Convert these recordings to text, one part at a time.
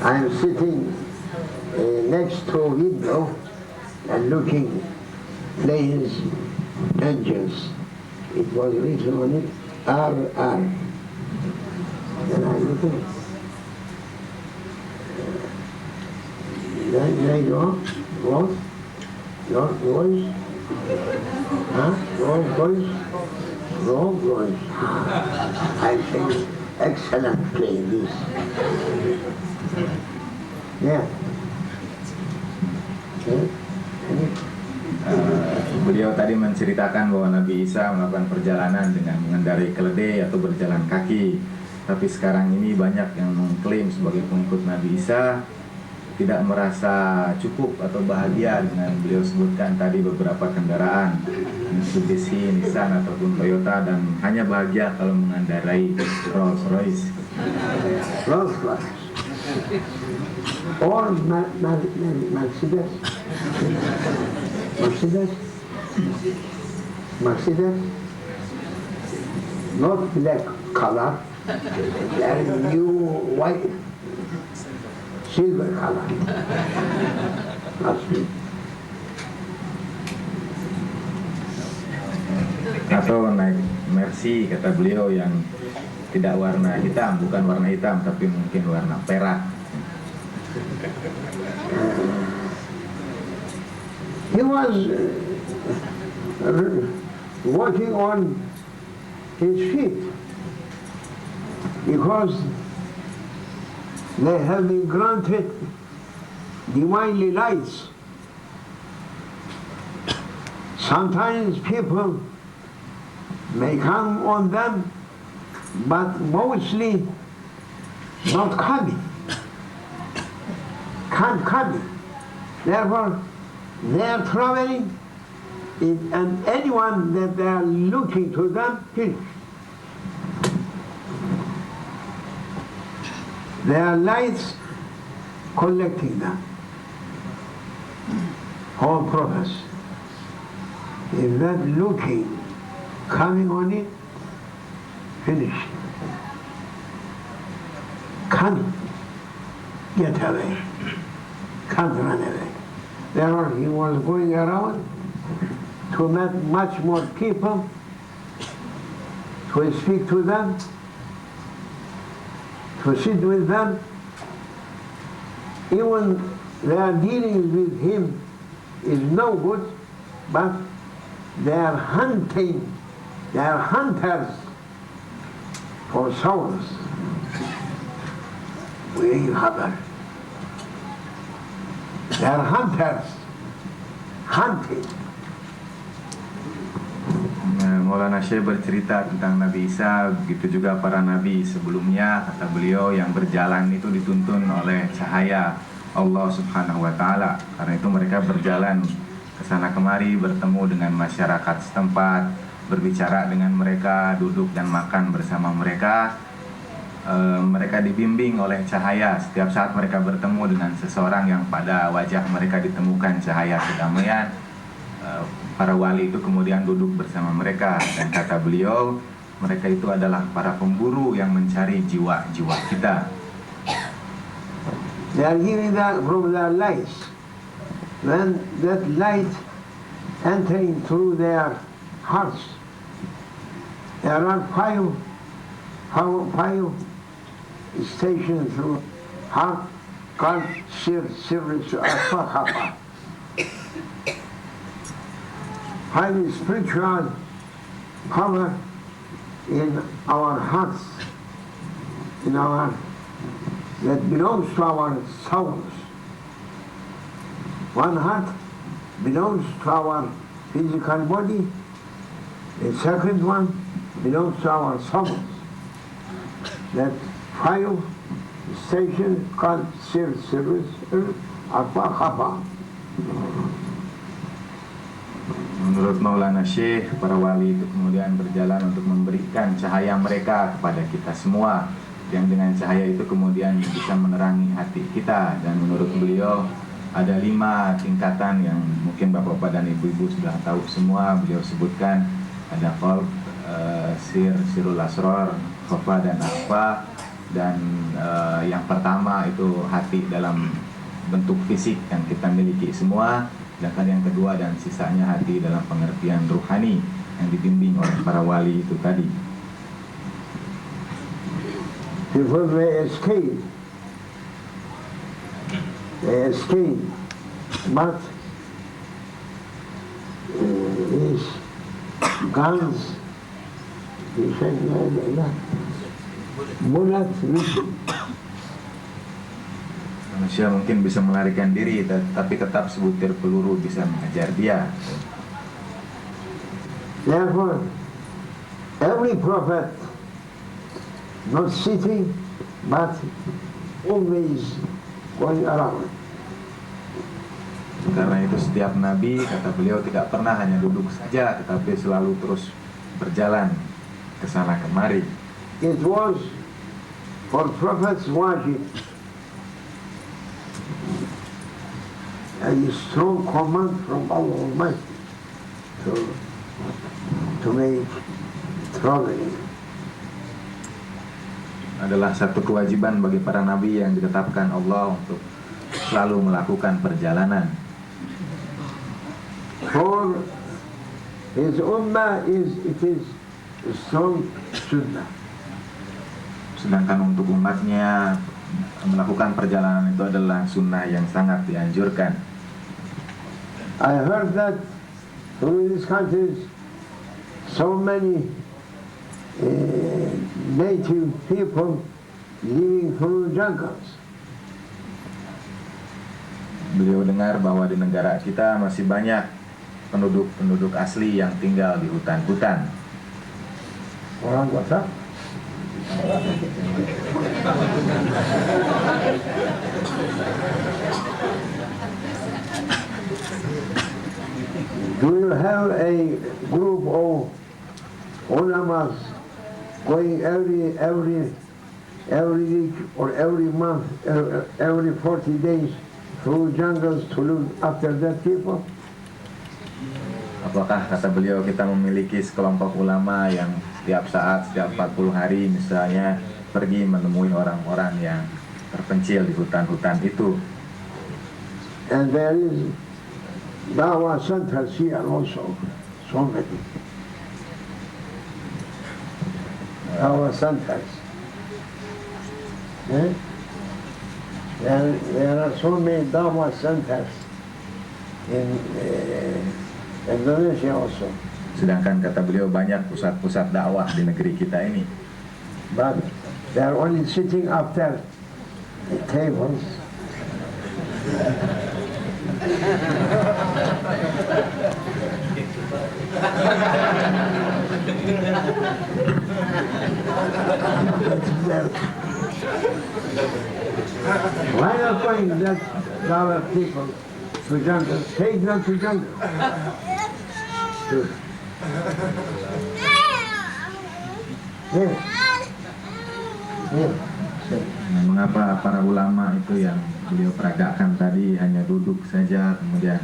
I'm sitting next to a window and looking planes, engines. It was written on it, RR. And I look at it. Then they go, what? Your voice? Huh? Your voice? Your voice. I think excellent plane this. Yeah. Beliau tadi menceritakan bahwa Nabi Isa melakukan perjalanan dengan mengendarai keledai atau berjalan kaki. Tapi sekarang ini banyak yang mengklaim sebagai pengikut Nabi Isa tidak merasa cukup atau bahagia dengan beliau sebutkan tadi beberapa kendaraan Mitsubishi, Nissan ataupun Toyota, dan hanya bahagia kalau mengendarai Rolls Royce. Rolls Royce. Or Mercedes. Mercedes. Mercedes. Not black color. And new white. Silver color. Atau naik Mercy, kata beliau, yang tidak warna hitam, bukan warna hitam tapi mungkin warna perak. He was walking on his feet because they have been granted divinely lights. Sometimes people may come on them, but mostly not coming. Can't come. Therefore, they are traveling, and anyone that they are looking to them, finish. There are lights collecting them. All prophets. If that looking, coming on it, finished. Can't get away. Can't run away. Therefore, he was going around to meet much more people, to speak to them, to sit with them. Even their dealings with him is no good, but they are hunting, they are hunters for souls. We have. They are hunters, hunting. Maulana Syekh bercerita tentang Nabi Isa, begitu juga para nabi sebelumnya. Kata beliau, yang berjalan itu dituntun oleh cahaya Allah Subhanahu wa Ta'ala. Karena itu mereka berjalan ke sana kemari, bertemu dengan masyarakat setempat, berbicara dengan mereka, duduk dan makan bersama mereka. Mereka dibimbing oleh cahaya. Setiap saat mereka bertemu dengan seseorang yang pada wajah mereka ditemukan cahaya kedamaian, para wali itu kemudian duduk bersama mereka. Dan kata beliau, mereka itu adalah para pemburu yang mencari jiwa-jiwa kita. They are giving that from their lights. When that light entering through their hearts, there are five stations through heart called Sirris Al-Fakhaba. Five spiritual power in our hearts, that belongs to our souls. One heart belongs to our physical body, the second one belongs to our souls. That five stations called Sirris Al-Fakhaba. Menurut Maulana Syekh, para wali itu kemudian berjalan untuk memberikan cahaya mereka kepada kita semua, yang dengan cahaya itu kemudian bisa menerangi hati kita. Dan menurut beliau ada 5 tingkatan yang mungkin bapak-bapak dan ibu-ibu sudah tahu semua. Beliau sebutkan ada qalb, sirul asrar, khafa dan akhfa, dan yang pertama itu hati dalam bentuk fisik yang kita miliki semua, sedangkan yang kedua dan sisanya hati dalam pengertian ruhani yang dibimbing oleh para wali itu tadi. Before they escape, but these guns, he said, bullets, Manusia mungkin bisa melarikan diri, tapi tetap sebutir peluru bisa mengejar dia. Therefore, every prophet, not sitting, but always going around. Karena itu setiap nabi, kata beliau, tidak pernah hanya duduk saja, tetapi selalu terus berjalan ke sana kemari. It was for prophets wajib, a strong command from Allah Almighty to make traveling. Adalah satu kewajiban bagi para nabi yang ditetapkan Allah untuk selalu melakukan perjalanan. For his ummah it is a strong sunnah. Sedangkan untuk umatnya melakukan perjalanan itu adalah sunnah yang sangat dianjurkan. I heard that through these countries so many native people living through jungles. Beliau dengar bahwa di negara kita masih banyak penduduk asli yang tinggal di hutan-hutan. Orang kota? Do you have a group of ulamas going every week or every month, every 40 days through jungles to look after that people? Apakah, kata beliau, kita memiliki sekelompok ulama yang setiap saat, setiap 40 hari misalnya pergi menemui orang-orang yang terpencil di hutan-hutan itu? And there is dawah centers here also, so many. Dawah centers. There are so many dawah centers in Indonesia also. Sedangkan, kata beliau, banyak pusat-pusat dakwah di negeri kita ini. But they are only sitting after the tables. Why not going that our people to jungle? Take them to jungle. Here. Here. Nah, mengapa para ulama itu yang beliau peragakan tadi hanya duduk saja, kemudian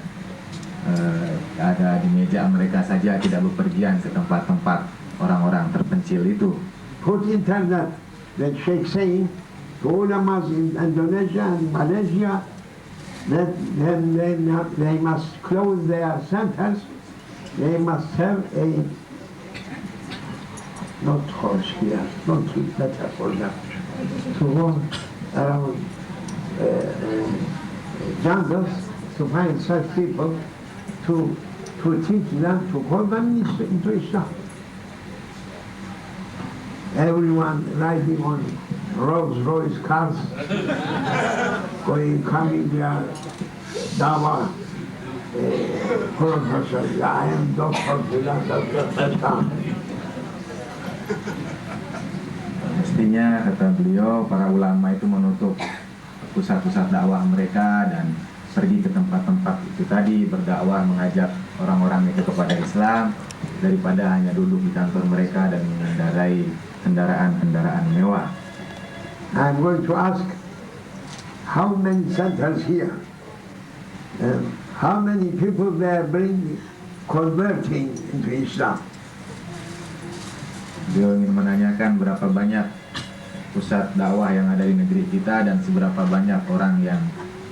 ada di meja mereka saja, tidak bepergian ke tempat-tempat orang-orang terpencil itu? Put internet that Sheikh saying to ulamas in Indonesia and Malaysia that then they must close their centers. They must have a not horse here, not better for them to go around jungles to find such people to teach them, to call them into Islam. Everyone riding on Rolls-Royce cars, coming there, Dawah, Professor, I am Dr. Bilal. Mestinya, kata beliau, para ulama itu menutup pusat-pusat dakwah mereka dan pergi ke tempat-tempat itu tadi, berdakwah, mengajak orang-orang itu kepada Islam, daripada hanya duduk di kantor mereka dan mengendarai kendaraan-kendaraan mewah. I'm going to ask how many centers here, how many people they are converting into Islam. Beliau ingin menanyakan berapa banyak pusat dakwah yang ada di negeri kita dan seberapa banyak orang yang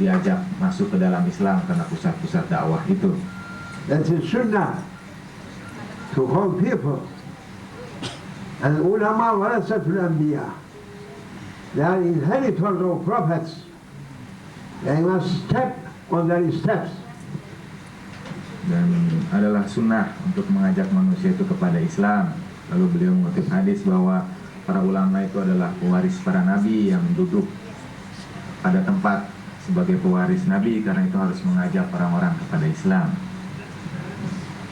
diajak masuk ke dalam Islam karena pusat-pusat dakwah itu. That is sunnah to call people. And ulama warasatul anbiya. They are inheritors of prophets. They must step on their steps. Dan adalah sunnah untuk mengajak manusia itu kepada Islam. Lalu beliau mengutip hadis bahwa para ulama itu adalah pewaris para nabi yang duduk pada tempat sebagai pewaris nabi, karena itu harus mengajak orang-orang kepada Islam.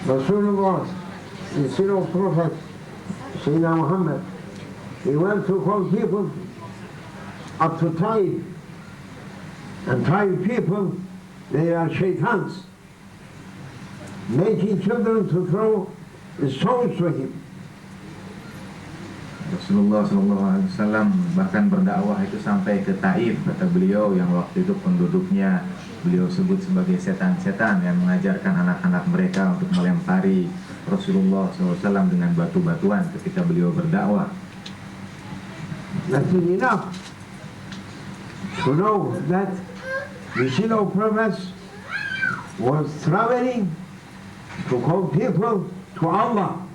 Rasulullah, the son of Prophet Sayyidina Muhammad, he went to call people up to Taif. And Taif people, they are shaitans, making children to throw stones to him. Rasulullah SAW bahkan berdakwah itu sampai ke Taif, kata beliau, yang waktu itu penduduknya beliau sebut sebagai setan-setan yang mengajarkan anak-anak mereka untuk melempari Rasulullah SAW dengan batu-batuan ketika beliau berdakwah. That is enough to know that the son of prophets was traveling to call people to Allah.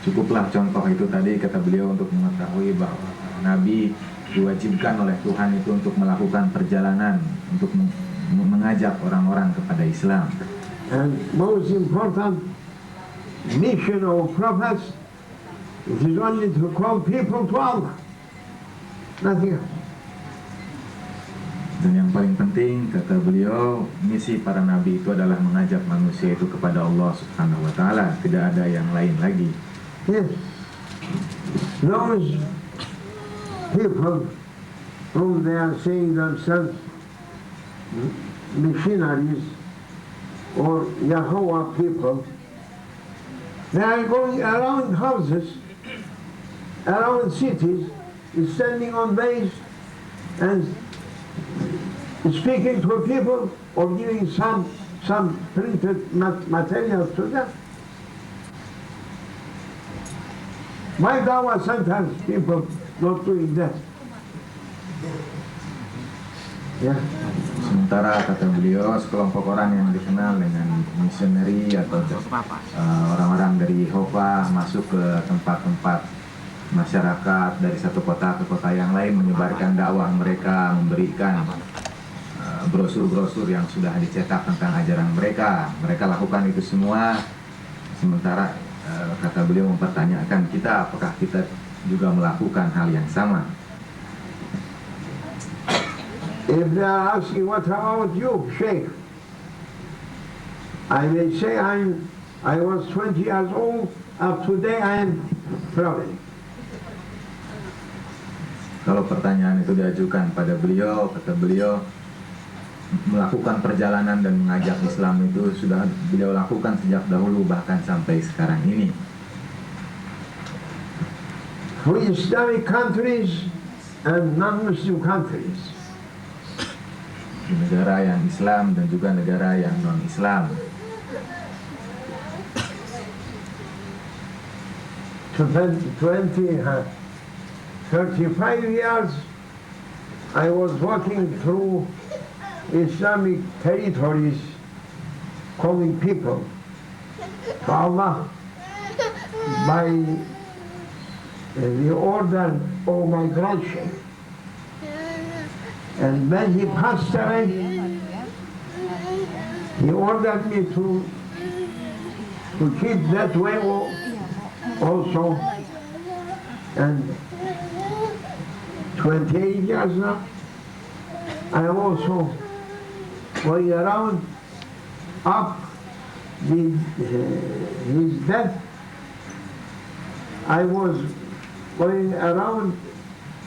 Cukuplah contoh itu tadi, kata beliau, untuk mengetahui bahwa Nabi diwajibkan oleh Tuhan itu untuk melakukan perjalanan untuk mengajak orang-orang kepada Islam. And most important mission of prophets, it is only to call people to Allah. Nothing else. Dan yang paling penting, kata beliau, misi para nabi itu adalah mengajak manusia itu kepada Allah Subhanahu wa Ta'ala. Tidak ada yang lain lagi. Yes. Those people whom they are saying themselves missionaries or Yahweh people, they are going around houses, around cities, standing on base and speaking to people or giving some printed materials to them. My dawah sometimes people not doing that. Yeah. Sementara, kata beliau, sekelompok orang yang dikenal dengan misioneri atau orang-orang dari Jehovah masuk ke tempat-tempat masyarakat dari satu kota ke kota yang lain, menyebarkan dakwah mereka, memberikan brosur-brosur yang sudah dicetak tentang ajaran mereka. Mereka lakukan itu semua. Sementara kata beliau mempertanyakan kita, apakah kita juga melakukan hal yang sama? If they are asking what about you, Sheikh, I may say I was 20 years old, up today I am traveling. Kalau pertanyaan itu diajukan pada beliau, kata beliau, melakukan perjalanan dan mengajak Islam itu sudah beliau lakukan sejak dahulu, bahkan sampai sekarang ini. For Islamic countries and non-Muslim countries. Di negara yang Islam dan juga negara yang non-Islam. 35 years I was walking through Islamic territories, calling people to Allah by the order of my grandson. And when he passed away, he ordered me to keep that way also. And 28 years now, I am also going around up his death. I was going around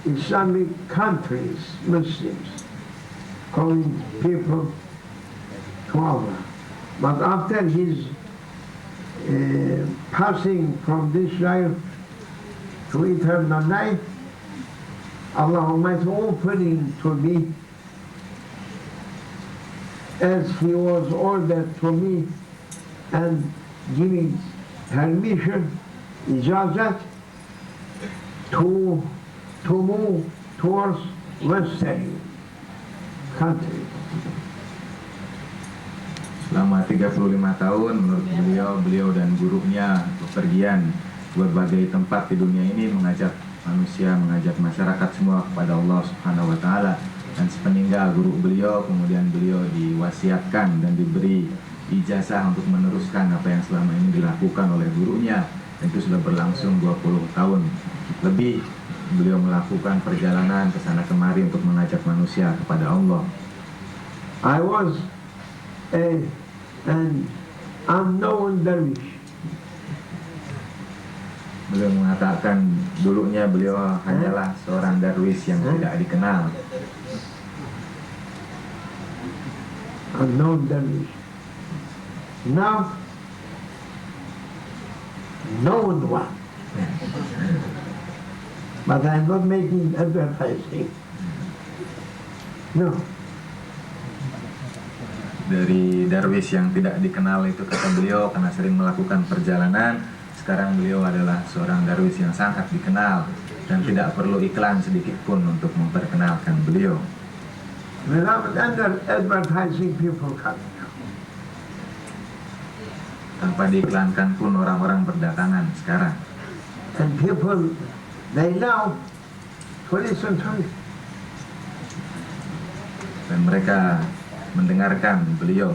Islamic countries, Muslims, calling people to Allah. But after his passing from this life to eternal life, Allah Almighty opening to me as He was ordered to me and giving permission ijazat to move towards Western country. Selama 35 tahun menurut beliau dan gurunya bepergian berbagai tempat di dunia ini mengajak manusia, mengajak masyarakat semua kepada Allah Subhanahu wa taala. Dan sepeninggal guru beliau, kemudian beliau diwasiatkan dan diberi ijazah untuk meneruskan apa yang selama ini dilakukan oleh gurunya. Dan itu sudah berlangsung 20 tahun lebih beliau melakukan perjalanan ke sana kemari untuk mengajak manusia kepada Allah. I was an unknown dervish. Beliau mengatakan dulunya beliau hanyalah seorang darwis yang tidak dikenal. Unknown dervish. Now, known one. But I'm not making advertising. No. Dari darwis yang tidak dikenal itu, kata beliau, karena sering melakukan perjalanan, sekarang beliau adalah seorang darwis yang sangat dikenal dan tidak perlu iklan sedikit pun untuk memperkenalkan beliau. Without advertising, people come. Tanpa diiklankan pun orang-orang berdatangan sekarang. And people, they know to listen to it. Dan mereka mendengarkan beliau.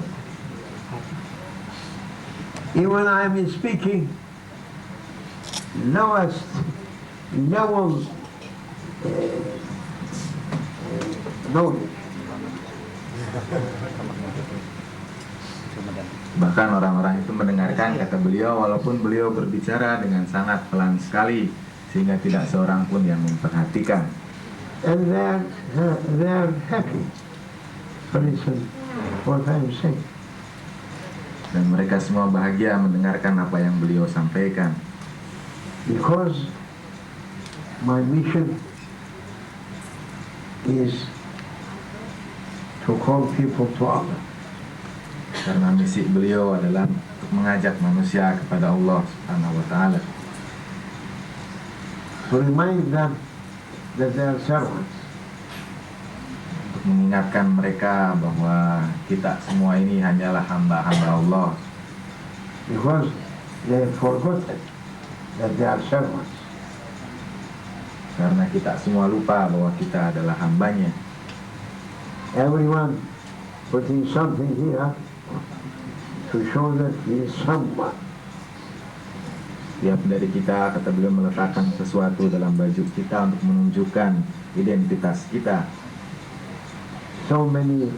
Even I'm speaking lowest level knowledge. Bahkan orang-orang itu mendengarkan, kata beliau, walaupun beliau berbicara dengan sangat pelan sekali sehingga tidak seorang pun yang memperhatikan. And they're happy to listen what I'm saying. Dan mereka semua bahagia mendengarkan apa yang beliau sampaikan. Because my mission is to call people to Allah. Karena misi beliau adalah untuk mengajak manusia kepada Allah Subhanahu wa taala. To remind them that they are servants. Untuk mengingatkan mereka bahwa kita semua ini hanyalah hamba-hamba Allah. Because they have forgotten that they are servants. Karena kita semua lupa bahwa kita adalah hambanya. Everyone putting something here to show that he is someone. Tiap dari kita, kata beliau, meletakkan sesuatu dalam baju kita untuk menunjukkan identitas kita. So many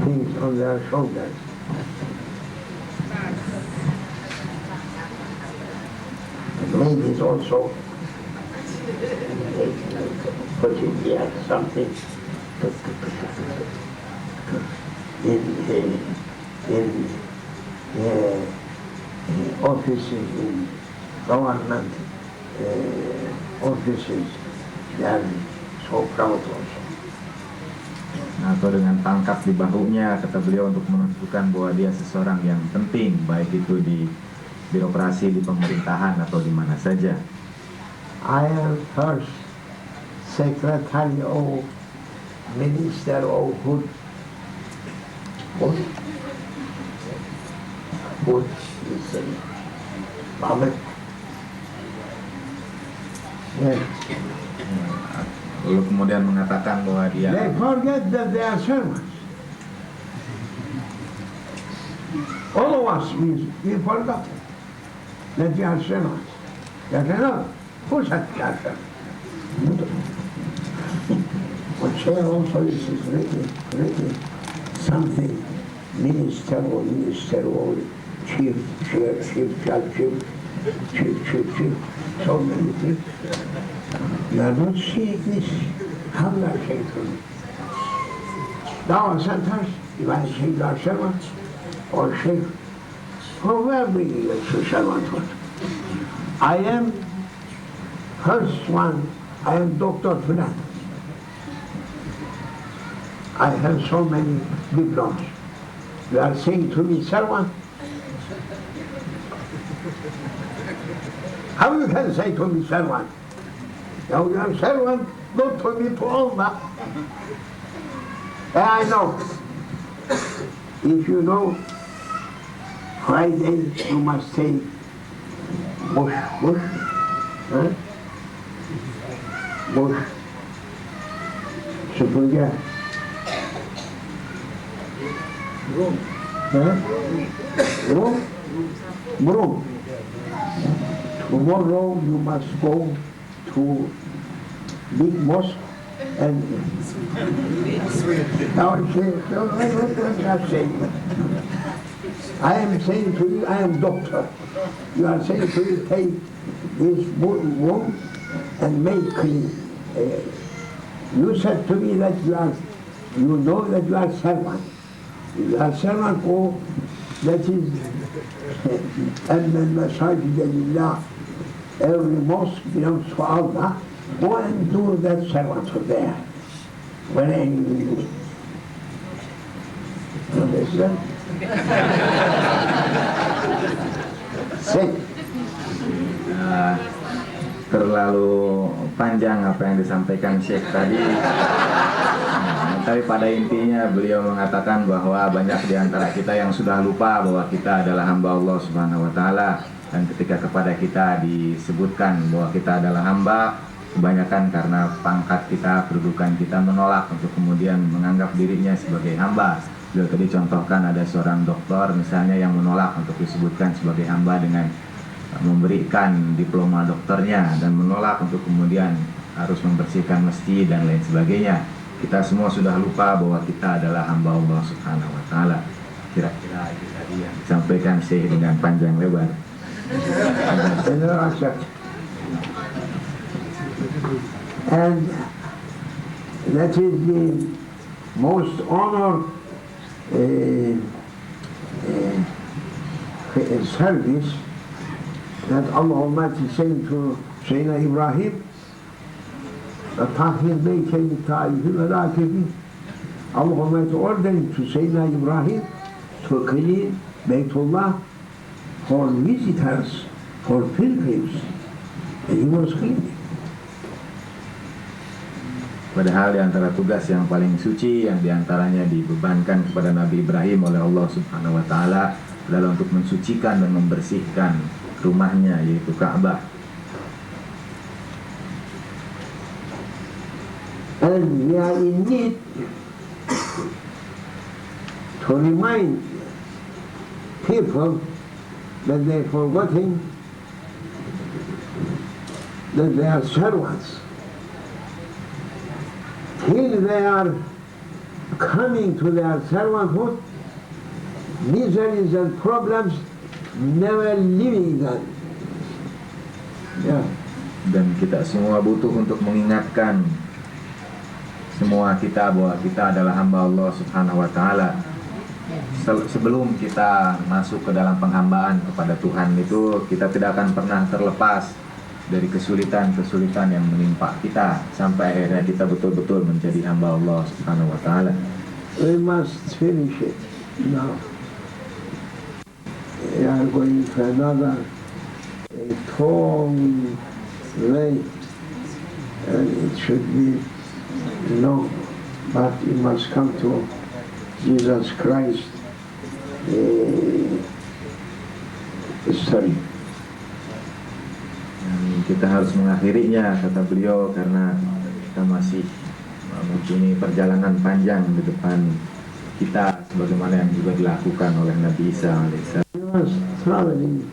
things on their shoulders. And ladies also putting here something in offices, in government offices, they are so proud also. Atau dengan pangkat di bahunya, kata beliau, untuk menunjukkan bahwa dia seseorang yang penting, baik itu di birokrasi, di pemerintahan, atau di mana saja. I am first secretary of Minister of Hood. Hood is the public. Yes. Lalu kemudian mengatakan bahwa dia They forget that they are servants. All of us, we forgot that we are servants. They cannot push at the other. But here also is written something, minister or chief, so many things. You are not seeing this. How do I say to you? Now sometimes, if I say you are servant or chief, from where bringing you to servanthood? I am first one, I am Dr. Fulan. I have so many diplomas. You are saying to me, servant? How you can say to me servant? Now you are servant, not to me, to Allah. I know. If you know, Friday you must say bush, huh? Bush, süpürge. Huh? Broom. Tomorrow you must go to big mosque and now I say, no, I'm not saying. I am saying to you, I am doctor. You are saying to you, take this wound and make clean. You said to me that you know that you are servant. You are servant, oh, that is, أَمَّا الْمَسَاجِدَ لِلَّهِ. Every mosque belongs to Allah. Go and do that servant there. When I understand? Say. Terlalu panjang apa yang disampaikan Syekh tadi. Tapi pada intinya beliau mengatakan bahwa banyak di antara kita yang sudah lupa bahwa kita adalah hamba Allah Subhanahu wa taala, dan ketika kepada kita disebutkan bahwa kita adalah hamba, kebanyakan karena pangkat kita, kedudukan kita menolak untuk kemudian menganggap dirinya sebagai hamba. Beliau tadi contohkan ada seorang dokter misalnya yang menolak untuk disebutkan sebagai hamba dengan memberikan diploma dokternya dan menolak untuk kemudian harus membersihkan masjid dan lain sebagainya. Kita semua sudah lupa bahwa kita adalah hamba Allah Subhanahu wa taala. Kira-kira itu tadi yang disampaikan Syekh dengan panjang lebar. And that is the most honored service that Allah Almighty sent to Sayyidina Ibrahim. Tahir Beyt'in Taif'i ve Rakibi. Allah Almighty ordered to Sayyidina Ibrahim to clean Baytullah for visitors, for pilgrims. And he was cleaning. Padahal di antara tugas yang paling suci yang diantaranya dibebankan kepada Nabi Ibrahim oleh Allah Subhanahu wa taala adalah untuk mensucikan dan membersihkan rumahnya, yaitu Ka'bah. And we are in need to remind people that they are forgetting that they are servants. Till they are coming to their servanthood, miseries and problems never leaving them. Yeah. Dan kita semua butuh untuk mengingatkan semua kita bahwa kita adalah hamba Allah Subhanahu wa taala. Sebelum kita masuk ke dalam penghambaan kepada Tuhan itu, kita tidak akan pernah terlepas dari kesulitan-kesulitan yang menimpa kita sampai akhirnya kita betul-betul menjadi hamba Allah Subhanahu wa taala. We must finish it now. We are going to another long way, and it should be long, but we must come to Jesus Christ story. Kita harus mengakhirinya, kata beliau, karena kita masih mempunyai perjalanan panjang di depan kita, sebagaimana yang juga dilakukan oleh Nabi Isa alaihissalam. He was traveling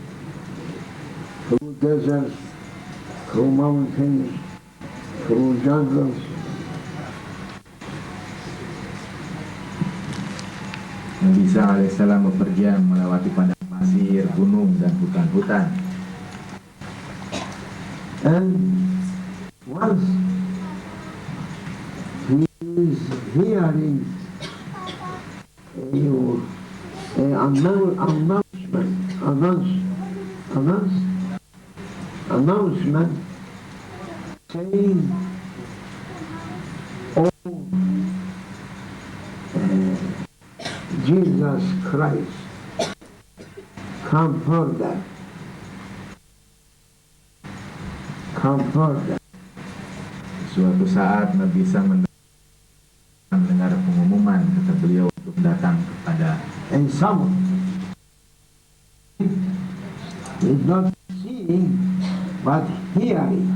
through deserts, through mountains, through jungles. Nabi Isa alaihissalam bepergian melewati padang pasir, gunung, dan hutan-hutan. And once he is hearing an announcement saying, "Oh, Jesus Christ, come further." come further. Suatu saat Nabi Isa mendengar pengumuman, kata beliau, untuk datang kepada And someone is not seeing but hearing.